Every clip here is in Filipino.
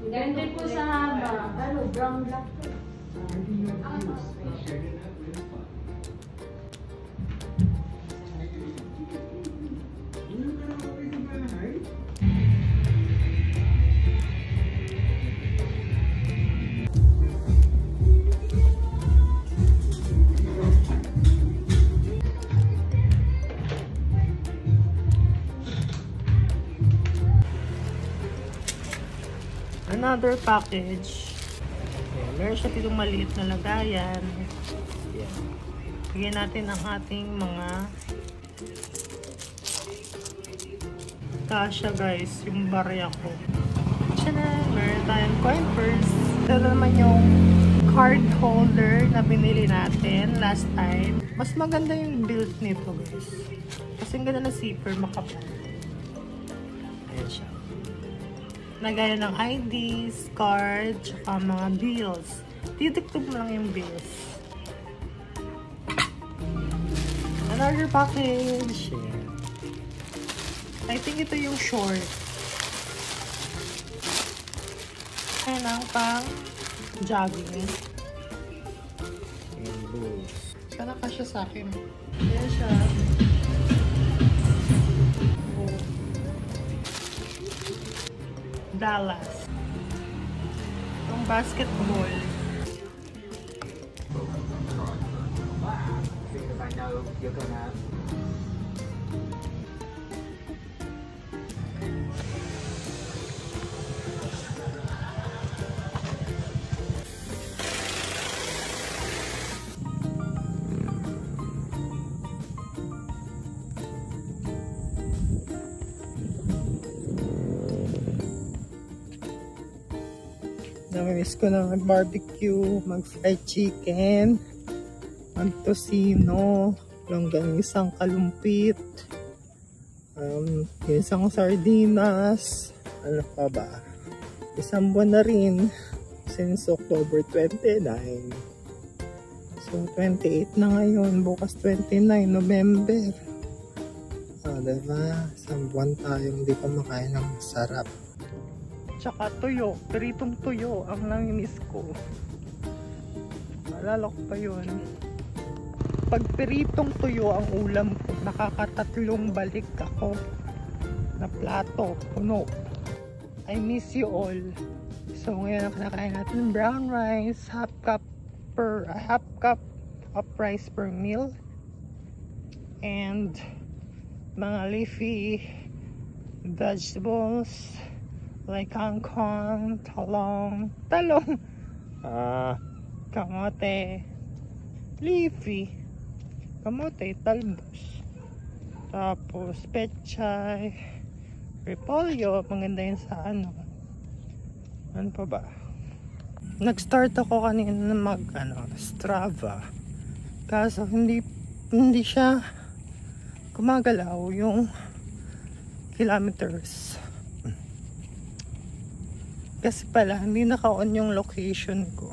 Depende po sa haba. Ano, brown black to. Another package. Okay, meron siya ditong maliit na lagayan. Yan. Bigyan natin ang ating mga kasha guys, yung barya ko. Tchanan! Meron tayong coin purse. Ito naman yung card holder na binili natin last time. Mas maganda yung build nito guys. Kasi ang ganda na zipper, makapal. Ayan siya. Nagaya ng IDs, cards, tsaka mga bills. Titiktok mo lang yung bills. Another package. Yeah. I think ito yung short. Ayan ang pang jogging. And boots. Sana kasya sa akin. Ayan siya. Dallas. Itong basketball. Because I know you're gonna. Namimiss ko na mag-barbecue, mag-fried chicken, mag-tosino, langgang isang kalumpit, isang sardinas, ano pa ba? Isang buwan na rin since October 29. So 28 na ngayon, bukas 29 November. Diba? Isang buwan tayong hindi pa makain ng masarap. Tsaka tuyo, peritong tuyo ang namimiss ko. Naalala ko pa yun. Pag peritong tuyo ang ulam ko, nakakatatlong balik ako na plato, puno. I miss you all. So ngayon ang kinakain natin brown rice, half cup of rice per meal, and mga leafy vegetables like kangkong, talong, kamote, leafy, kamote, talbos, tapos pechay, repolyo, maganda yun sa ano pa ba? Nag-start ako kanina na Strava, kaso hindi siya gumagalaw yung kilometers. Kasi pala, hindi naka-on yung location ko.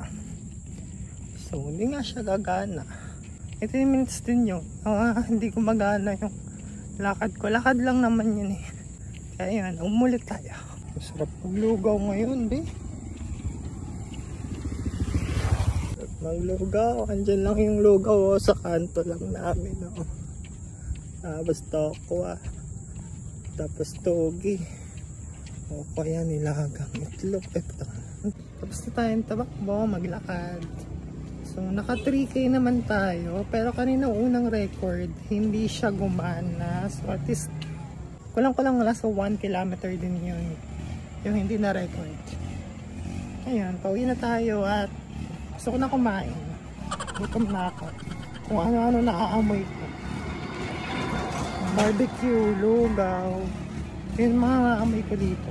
So, hindi nga siya gagana. 18 minutes din yun. Hindi gumagana yung lakad ko. Lakad lang naman yun eh. Kaya yun, umulit tayo. Masarap maglugaw ngayon, be. Masarap maglugaw. Andyan lang yung lugaw sa kanto lang namin. Tapos tokwa. Tapos togi. O kaya nilagang itlog. Ito. Tapos na tayong tabakbo, maglakad. So naka 3K naman tayo. Pero kanina unang record, hindi siya gumana. So at least, kulang-kulang nasa 1 kilometer din yun. Yung hindi na record. Ayan, pauwi na tayo at gusto ko na kumain. Gutom na ako. Kung ano-ano naaamoy ko. Barbecue, lugaw. Yung mga amoy ko dito.